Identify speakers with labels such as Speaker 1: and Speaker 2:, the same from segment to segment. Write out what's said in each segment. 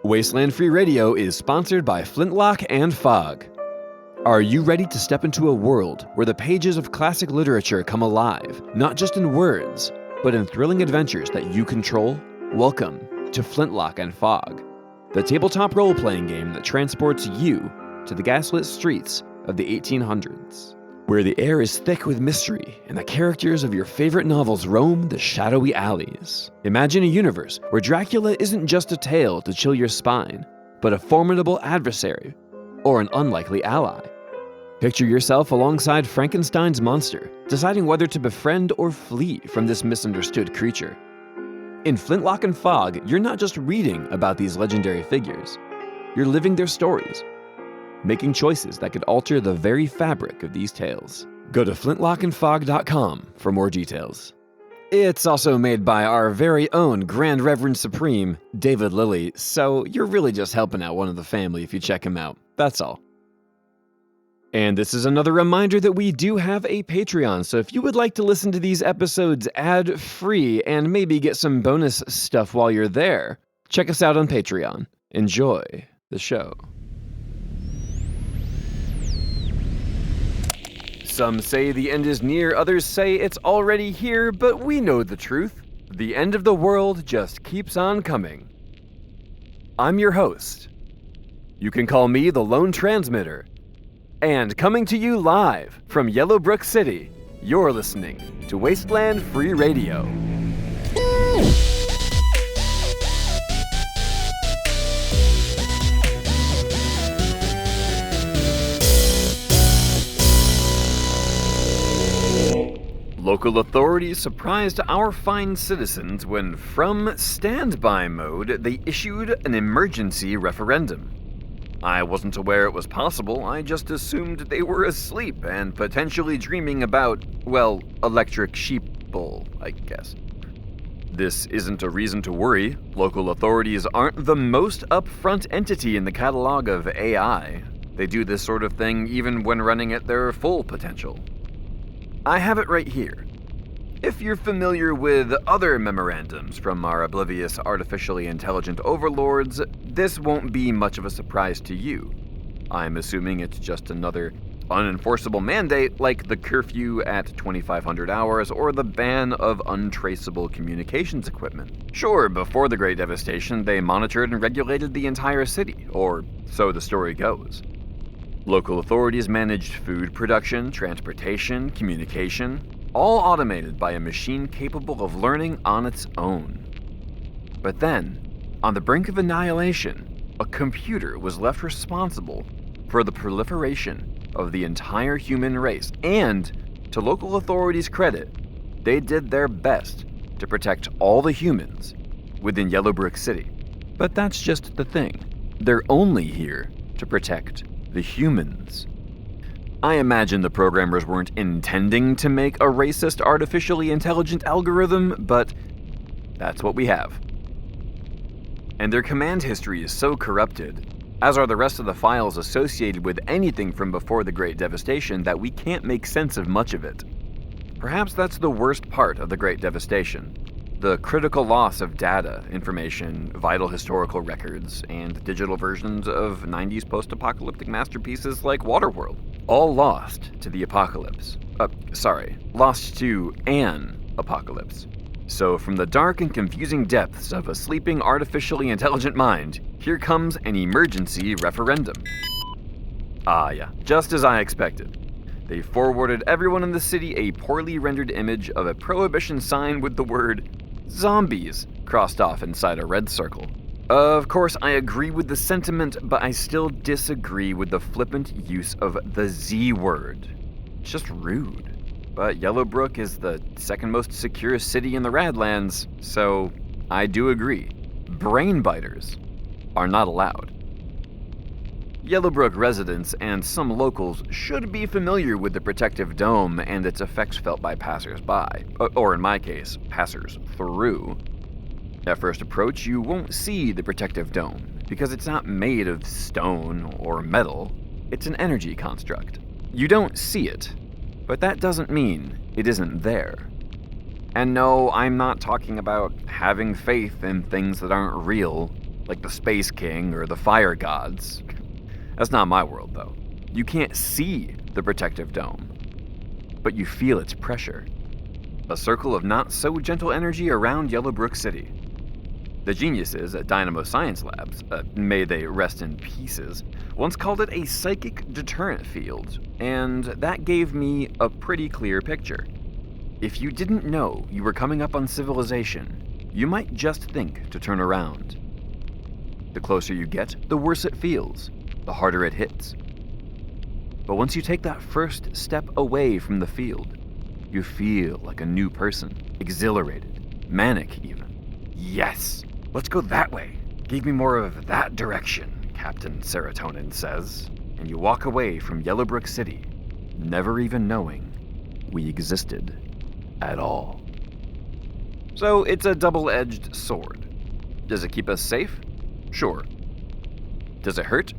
Speaker 1: Wasteland Free Radio is sponsored by Flintlock and Fog. Are you ready to step into a world where the pages of classic literature come alive, not just in words, but in thrilling adventures that you control? Welcome to Flintlock and Fog, the tabletop role-playing game that transports you to the gaslit streets of the 1800s, where the air is thick with mystery and the characters of your favorite novels roam the shadowy alleys. Imagine a universe where Dracula isn't just a tale to chill your spine, but a formidable adversary or an unlikely ally. Picture yourself alongside Frankenstein's monster, deciding whether to befriend or flee from this misunderstood creature. In Flintlock and Fog, you're not just reading about these legendary figures, you're living their stories, making choices that could alter the very fabric of these tales. Go to flintlockandfog.com for more details. It's also made by our very own Grand Reverend Supreme, David Lilly, so you're really just helping out one of the family if you check him out. That's all. And this is another reminder that we do have a Patreon, so if you would like to listen to these episodes ad-free and maybe get some bonus stuff while you're there, check us out on Patreon. Enjoy the show. Some say the end is near, others say it's already here, but we know the truth. The end of the world just keeps on coming. I'm your host. You can call me the Lone Transmitter. And coming to you live from Yellowbrook City, you're listening to Wasteland Free Radio. Local authorities surprised our fine citizens when, from standby mode, they issued an emergency referendum. I wasn't aware it was possible, I just assumed they were asleep and potentially dreaming about, well, electric sheeple, I guess. This isn't a reason to worry. Local authorities aren't the most upfront entity in the catalog of AI. They do this sort of thing even when running at their full potential. I have it right here. If you're familiar with other memorandums from our oblivious artificially intelligent overlords, this won't be much of a surprise to you. I'm assuming it's just another unenforceable mandate like the curfew at 2500 hours or the ban of untraceable communications equipment. Sure, before the Great Devastation, they monitored and regulated the entire city, or so the story goes. Local authorities managed food production, transportation, communication, all automated by a machine capable of learning on its own. But then, on the brink of annihilation, a computer was left responsible for the proliferation of the entire human race, and, to local authorities' credit, they did their best to protect all the humans within Yellowbrook City. But that's just the thing. They're only here to protect the humans. I imagine the programmers weren't intending to make a racist artificially intelligent algorithm, but that's what we have. And their command history is so corrupted, as are the rest of the files associated with anything from before the Great Devastation, that we can't make sense of much of it. Perhaps that's the worst part of the Great Devastation. The critical loss of data, information, vital historical records, and digital versions of 90s post-apocalyptic masterpieces like Waterworld. All lost to the apocalypse. Lost to an apocalypse. So from the dark and confusing depths of a sleeping artificially intelligent mind, here comes an emergency referendum. Ah yeah, just as I expected. They forwarded everyone in the city a poorly rendered image of a prohibition sign with the word zombies crossed off inside a red circle. Of course, I agree with the sentiment, but I still disagree with the flippant use of the Z word. It's just rude. But Yellowbrook is the second most secure city in the Radlands, so I do agree. Brain biters are not allowed. Yellowbrook residents and some locals should be familiar with the protective dome and its effects felt by passers-by, or in my case, passers-through. At first approach, you won't see the protective dome, because it's not made of stone or metal. It's an energy construct. You don't see it, but that doesn't mean it isn't there. And no, I'm not talking about having faith in things that aren't real. like the Space King or the Fire Gods. That's not my world, though. You can't see the protective dome, but you feel its pressure. A circle of not-so-gentle energy around Yellowbrook City. The geniuses at Dynamo Science Labs, may they rest in pieces, once called it a psychic deterrent field, and that gave me a pretty clear picture. If you didn't know you were coming up on civilization, you might just think to turn around. The closer you get, the worse it feels, the harder it hits. But once you take that first step away from the field, you feel like a new person, exhilarated, manic even. Yes, let's go that way. Give me more of that direction, Captain Serotonin says. And you walk away from Yellowbrook City, never even knowing we existed at all. So it's a double-edged sword. Does it keep us safe? Sure. Does it hurt?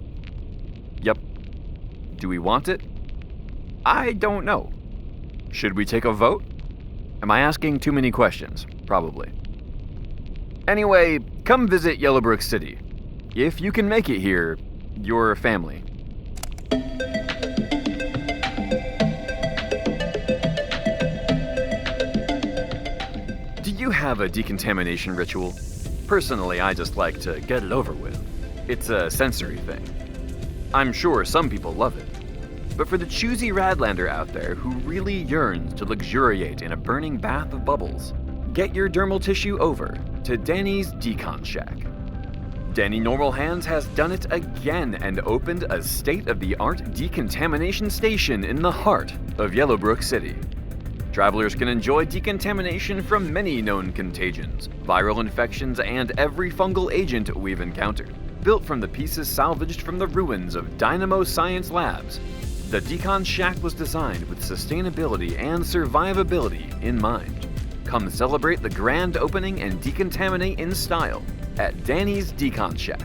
Speaker 1: Yep. Do we want it? I don't know. Should we take a vote? Am I asking too many questions? Probably. Anyway, come visit Yellowbrook City. If you can make it here, your family. Do you have a decontamination ritual? Personally, I just like to get it over with. It's a sensory thing. I'm sure some people love it. But for the choosy Radlander out there who really yearns to luxuriate in a burning bath of bubbles, get your dermal tissue over to Danny's Decon Shack. Danny Normal Hands has done it again and opened a state-of-the-art decontamination station in the heart of Yellowbrook City. Travelers can enjoy decontamination from many known contagions, viral infections, and every fungal agent we've encountered. Built from the pieces salvaged from the ruins of Dynamo Science Labs, the Decon Shack was designed with sustainability and survivability in mind. Come celebrate the grand opening and decontaminate in style at Danny's Decon Shack.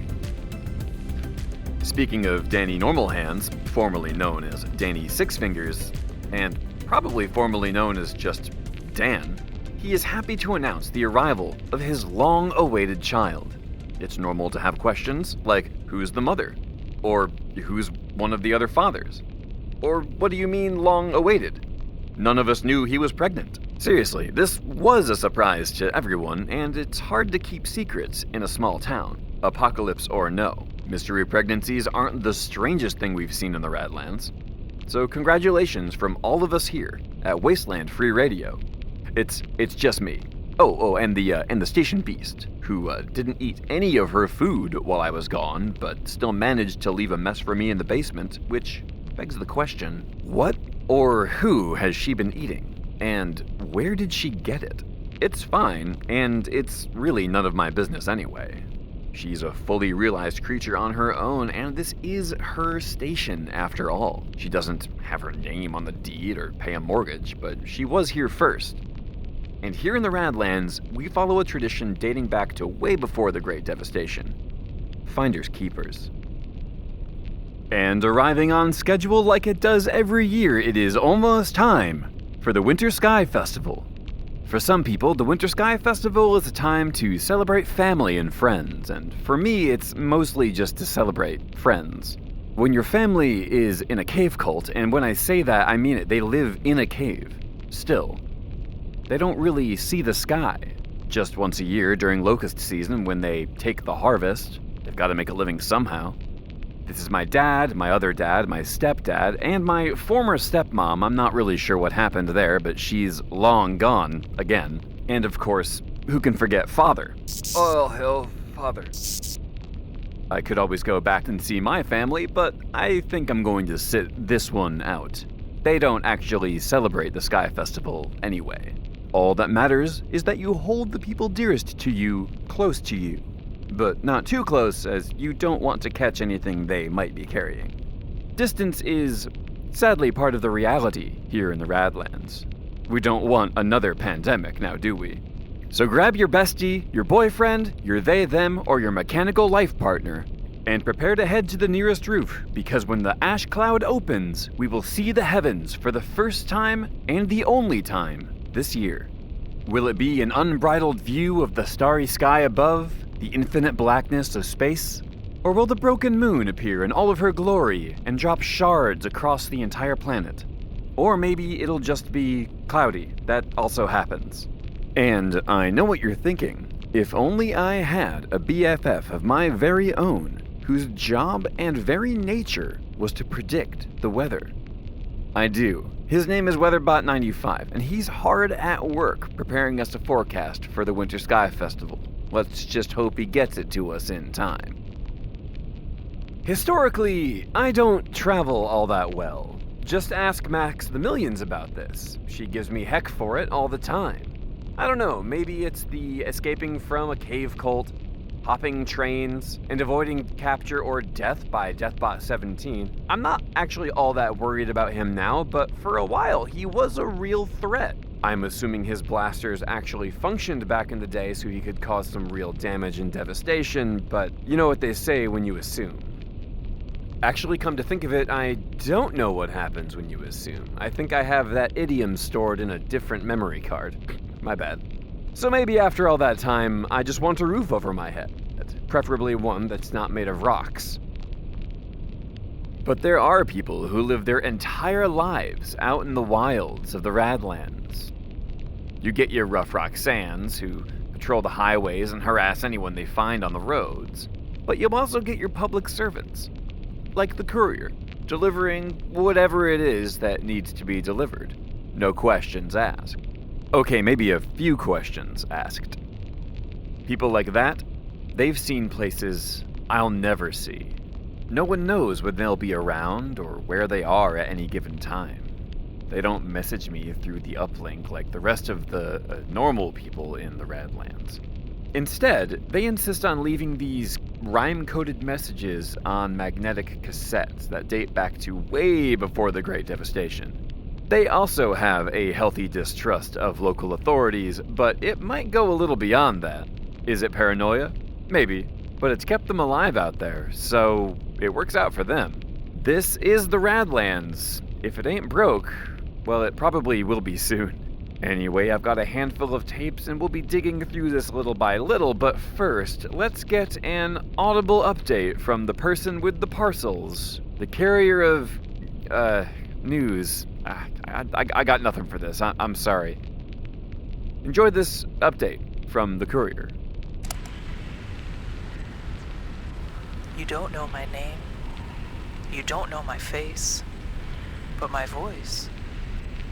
Speaker 1: Speaking of Danny Normal Hands, formerly known as Danny Six Fingers, and probably formerly known as just Dan, he is happy to announce the arrival of his long-awaited child. It's normal to have questions like, who's the mother? Or who's one of the other fathers? Or what do you mean long-awaited? None of us knew he was pregnant. Seriously, this was a surprise to everyone, and it's hard to keep secrets in a small town. Apocalypse or no, mystery pregnancies aren't the strangest thing we've seen in the Radlands. So congratulations from all of us here at Wasteland Free Radio. It's just me. And the station beast, who didn't eat any of her food while I was gone, but still managed to leave a mess for me in the basement, which begs the question, what or who has she been eating? And where did she get it? It's fine, and it's really none of my business anyway. She's a fully realized creature on her own, and this is her station after all. She doesn't have her name on the deed or pay a mortgage, but she was here first. And here in the Radlands, we follow a tradition dating back to way before the Great Devastation. Finders keepers. And arriving on schedule like it does every year, it is almost time for the Winter Sky Festival. For some people, the Winter Sky Festival is a time to celebrate family and friends, and for me, it's mostly just to celebrate friends. When your family is in a cave cult, and when I say that, I mean it, they live in a cave, still. They don't really see the sky. Just once a year during locust season when they take the harvest, they've got to make a living somehow. This is my dad, my other dad, my stepdad, and my former stepmom. I'm not really sure what happened there, but she's long gone again. And of course, who can forget father? Oh, hell, father. I could always go back and see my family, but I think I'm going to sit this one out. They don't actually celebrate the Sky Festival anyway. All that matters is that you hold the people dearest to you close to you. But not too close, as you don't want to catch anything they might be carrying. Distance is, sadly, part of the reality here in the Radlands. We don't want another pandemic, now do we? So grab your bestie, your boyfriend, your they, them, or your mechanical life partner, and prepare to head to the nearest roof, because when the ash cloud opens, we will see the heavens for the first time and the only time this year. Will it be an unbridled view of the starry sky above, The infinite blackness of space? Or will the broken moon appear in all of her glory and drop shards across the entire planet? Or maybe it'll just be cloudy. That also happens. And I know what you're thinking. If only I had a BFF of my very own, whose job and very nature was to predict the weather. I do. His name is WeatherBot95, and he's hard at work preparing us a forecast for the Winter Sky Festival. Let's just hope he gets it to us in time. Historically, I don't travel all that well. Just ask Max the Millions about this. She gives me heck for it all the time. I don't know, maybe it's the escaping from a cave cult, hopping trains, and avoiding capture or death by Deathbot17. I'm not actually all that worried about him now, but for a while he was a real threat. I'm assuming his blasters actually functioned back in the day so he could cause some real damage and devastation, but you know what they say when you assume. Actually, come to think of it, I don't know what happens when you assume. I think I have that idiom stored in a different memory card. My bad. So maybe after all that time, I just want a roof over my head. Preferably one that's not made of rocks. But there are people who live their entire lives out in the wilds of the Radlands. You get your Rough Rock Sands, who patrol the highways and harass anyone they find on the roads. But you'll also get your public servants, like the Courier, delivering whatever it is that needs to be delivered. No questions asked. Okay, maybe a few questions asked. People like that, they've seen places I'll never see. No one knows when they'll be around or where they are at any given time. They don't message me through the uplink like the rest of the normal people in the Radlands. Instead, they insist on leaving these rhyme-coded messages on magnetic cassettes that date back to way before the Great Devastation. They also have a healthy distrust of local authorities, but it might go a little beyond that. Is it paranoia? Maybe, but it's kept them alive out there, so it works out for them. This is the Radlands. If it ain't broke, well, it probably will be soon. Anyway, I've got a handful of tapes and we'll be digging through this little by little, but first, let's get an audible update from the person with the parcels, the carrier of, news. I got nothing for this. I'm sorry. Enjoy this update from the Courier.
Speaker 2: You don't know my name. You don't know my face. But my voice,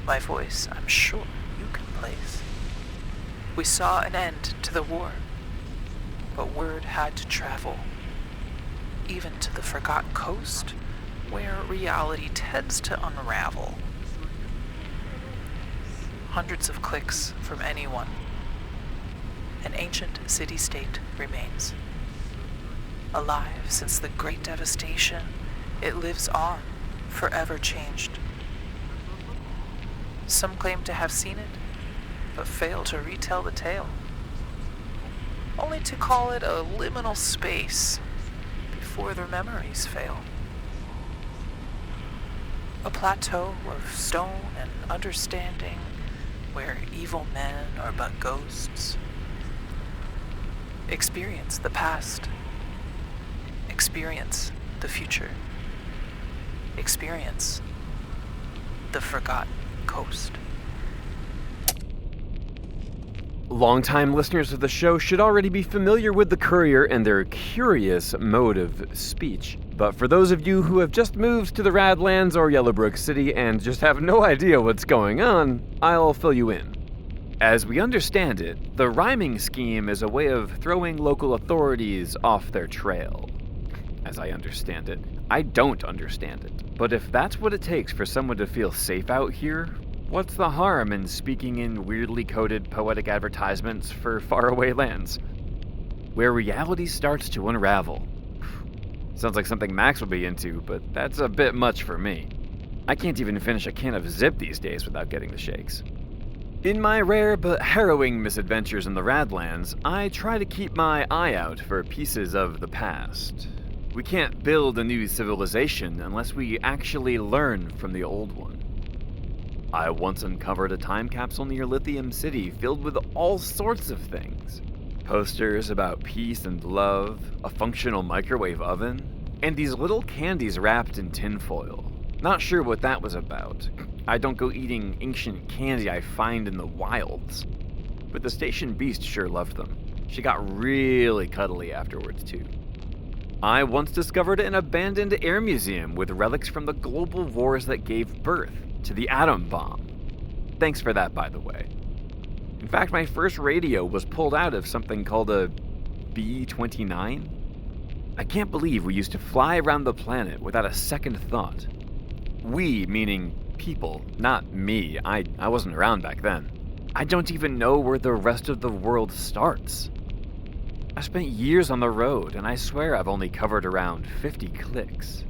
Speaker 2: I'm sure you can place. We saw an end to the war, but word had to travel, even to the forgotten coast, where reality tends to unravel. Hundreds of clicks from anyone. An ancient city-state remains. Alive since the Great Devastation, it lives on, forever changed. Some claim to have seen it, but fail to retell the tale. Only to call it a liminal space before their memories fail. A plateau of stone and understanding where evil men are but ghosts. Experience the past. Experience the future. Experience the forgotten coast.
Speaker 1: Longtime listeners of the show should already be familiar with the Courier and their curious mode of speech. But for those of you who have just moved to the Radlands or Yellowbrook City and just have no idea what's going on, I'll fill you in. As we understand it, the rhyming scheme is a way of throwing local authorities off their trail. As I understand it. I don't understand it. But if that's what it takes for someone to feel safe out here, what's the harm in speaking in weirdly coded poetic advertisements for faraway lands? Where reality starts to unravel. Sounds like something Max would be into, but that's a bit much for me. I can't even finish a can of Zip these days without getting the shakes. In my rare but harrowing misadventures in the Radlands, I try to keep my eye out for pieces of the past. We can't build a new civilization unless we actually learn from the old one. I once uncovered a time capsule near Lithium City filled with all sorts of things. posters about peace and love, a functional microwave oven, and these little candies wrapped in tinfoil. Not sure what that was about. I don't go eating ancient candy I find in the wilds. But the station beast sure loved them. She got really cuddly afterwards, too. I once discovered an abandoned air museum with relics from the global wars that gave birth to the atom bomb. Thanks for that, by the way. In fact, my first radio was pulled out of something called a B-29. I can't believe we used to fly around the planet without a second thought. We, meaning people, not me. I wasn't around back then. I don't even know where the rest of the world starts. I spent years on the road, and I swear I've only covered around 50 clicks.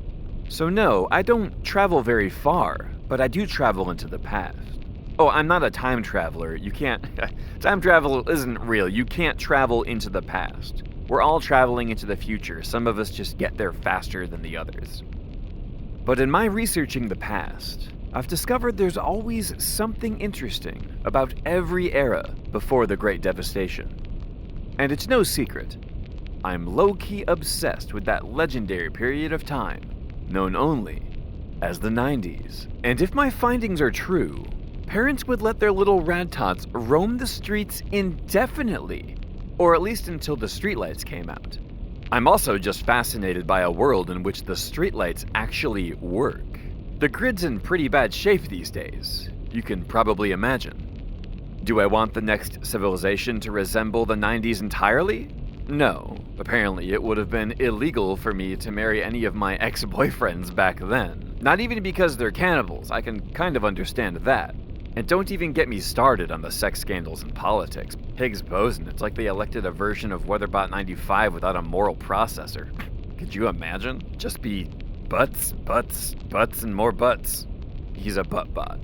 Speaker 1: So no, I don't travel very far, but I do travel into the past. Oh, I'm not a time traveler. You can't... Time travel isn't real. You can't travel into the past. We're all traveling into the future. Some of us just get there faster than the others. But in my researching the past, I've discovered there's always something interesting about every era before the Great Devastation. And it's no secret, I'm low-key obsessed with that legendary period of time, known only as the 90s. And if my findings are true, parents would let their little radtots roam the streets indefinitely, or at least until the streetlights came out. I'm also just fascinated by a world in which the streetlights actually work. The grid's in pretty bad shape these days, you can probably imagine. Do I want the next civilization to resemble the 90s entirely? No. Apparently it would have been illegal for me to marry any of my ex-boyfriends back then. Not even because they're cannibals, I can kind of understand that. And don't even get me started on the sex scandals and politics. Higgs boson, it's like they elected a version of Weatherbot 95 without a moral processor. Could you imagine? Just be butts, butts, butts, and more butts. He's a butt bot.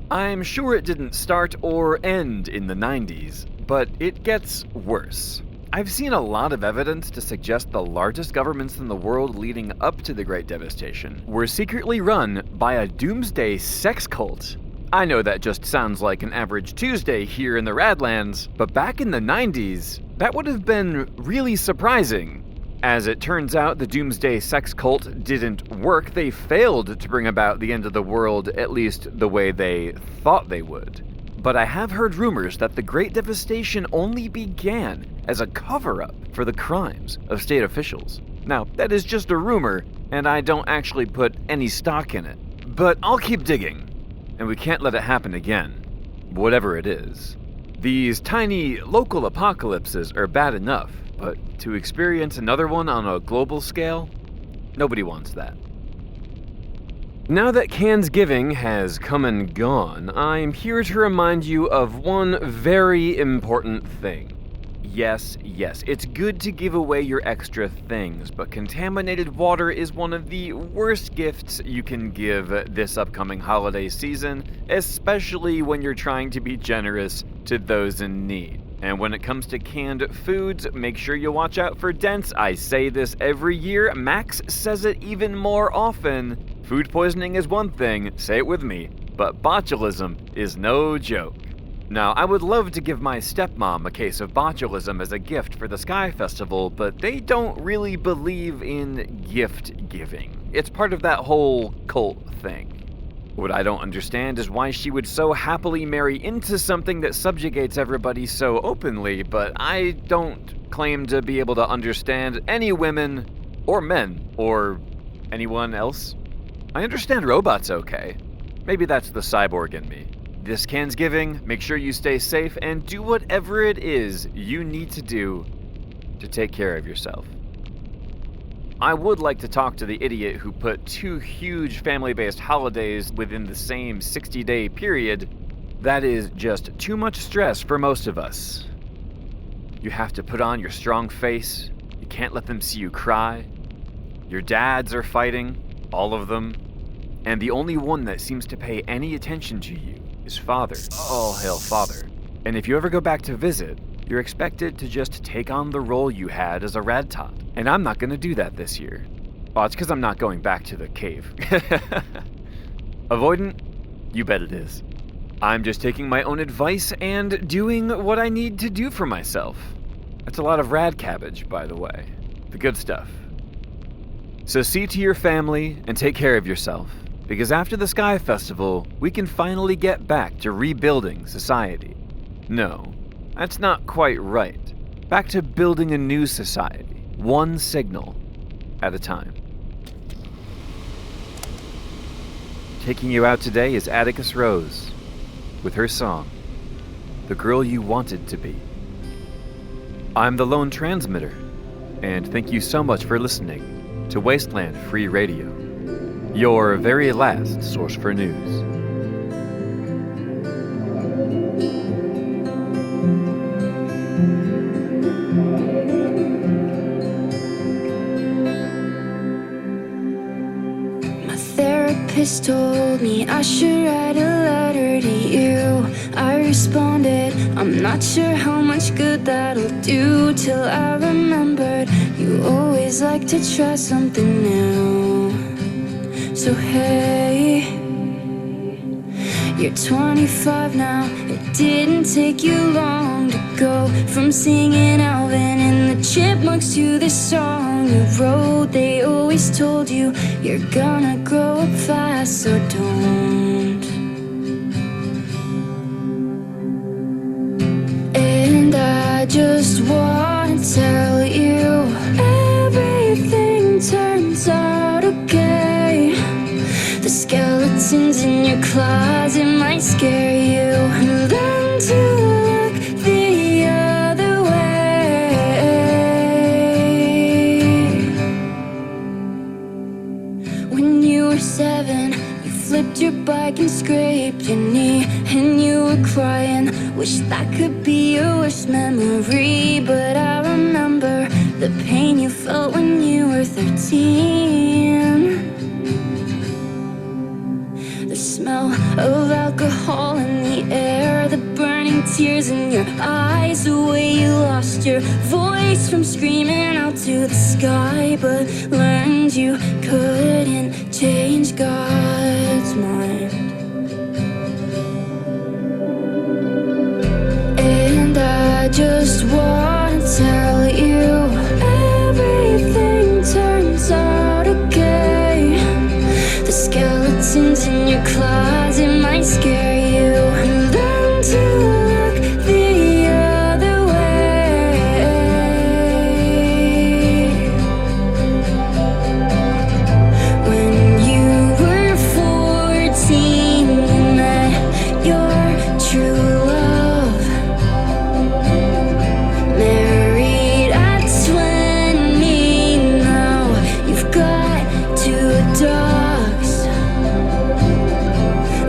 Speaker 1: I'm sure it didn't start or end in the 90s, but it gets worse. I've seen a lot of evidence to suggest the largest governments in the world leading up to the Great Devastation were secretly run by a doomsday sex cult. I know that just sounds like an average Tuesday here in the Radlands, but back in the 90s, that would have been really surprising. As it turns out, the doomsday sex cult didn't work. They failed to bring about the end of the world, at least the way they thought they would. But I have heard rumors that the Great Devastation only began as a cover-up for the crimes of state officials. Now, that is just a rumor, and I don't actually put any stock in it. But I'll keep digging, and we can't let it happen again, whatever it is. These tiny local apocalypses are bad enough, but to experience another one on a global scale, nobody wants that. Now that Cansgiving has come and gone, I'm here to remind you of one very important thing. Yes, it's good to give away your extra things, but contaminated water is one of the worst gifts you can give this upcoming holiday season, especially when you're trying to be generous to those in need. And when it comes to canned foods, make sure you watch out for dents. I say this every year. Max says it even more often. Food poisoning is one thing, say it with me, but botulism is no joke. Now, I would love to give my stepmom a case of botulism as a gift for the Sky Festival, but they don't really believe in gift giving. It's part of that whole cult thing. What I don't understand is why she would so happily marry into something that subjugates everybody so openly, but I don't claim to be able to understand any women, or men, or anyone else. I understand robots okay. Maybe that's the cyborg in me. This Cansgiving, make sure you stay safe and do whatever it is you need to do to take care of yourself. I would like to talk to the idiot who put 2 huge family-based holidays within the same 60-day period. That is just too much stress for most of us. You have to put on your strong face. You can't let them see you cry. Your dads are fighting, all of them. And the only one that seems to pay any attention to you is Father. All hail Father. And if you ever go back to visit, you're expected to just take on the role you had as a radtot. And I'm not going to do that this year. Oh, it's because I'm not going back to the cave. Avoidant? You bet it is. I'm just taking my own advice and doing what I need to do for myself. That's a lot of rad cabbage, by the way. The good stuff. So see to your family and take care of yourself, because after the Sky Festival, we can finally get back to rebuilding society. No, that's not quite right. Back to building a new society, one signal at a time. Taking you out today is Atticus Rose, with her song, The Girl You Wanted to Be. I'm the Lone Transmitter, and thank you so much for listening to Wasteland Free Radio, your very last source for news.
Speaker 3: Told me I should write a letter to you. I responded, I'm not sure how much good that'll do, till I remembered you always like to try something new. So hey, you're 25 now. It didn't take you long to go from singing Alvin and the Chipmunks to this song you wrote. They always told you you're gonna grow up fast, so don't. And I just wanna tell you, everything turns out okay. The skeletons in your closet might scare you. Learn to look the other way. When you were 7, you flipped your bike and scraped your knee, and you were crying. Wish that could be your worst memory, but I remember the pain you felt when you were 13. The smell of alcohol in the air, the burning tears in your eyes, the way you lost your voice from screaming out to the sky, but learned you couldn't change God's mind. And I just wanna tell you, everything turns out okay. The skeletons in your closet might scare you. Learn to look the other way. When you were 14, you met your true love. Married at 20, now you've got 2 dogs.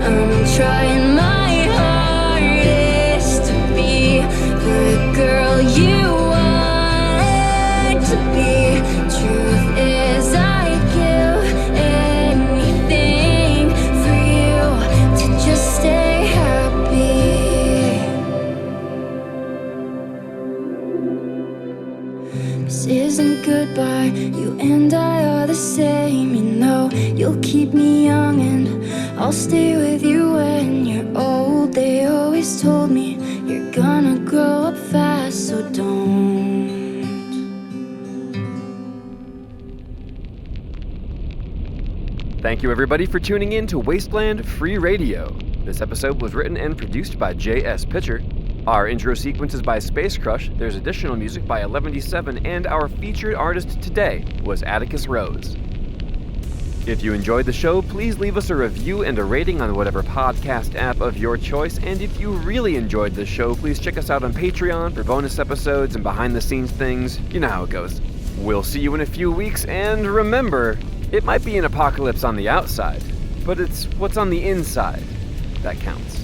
Speaker 3: I'm trying my hardest to be the girl you want to be. Truth is, I'd give anything for you to just stay happy. This isn't goodbye, you and I are the same. You know you'll keep me young and I'll stay with you when you're old. They always told me you're gonna grow up fast, so don't.
Speaker 1: Thank you everybody for tuning in to Wasteland Free Radio. This episode was written and produced by J.S. Pitcher. Our intro sequence is by Space Crush, there's additional music by 11D7, and our featured artist today was Atticus Rose. If you enjoyed the show, please leave us a review and a rating on whatever podcast app of your choice, and if you really enjoyed the show, please check us out on Patreon for bonus episodes and behind-the-scenes things. You know how it goes. We'll see you in a few weeks, and remember, it might be an apocalypse on the outside, but it's what's on the inside that counts.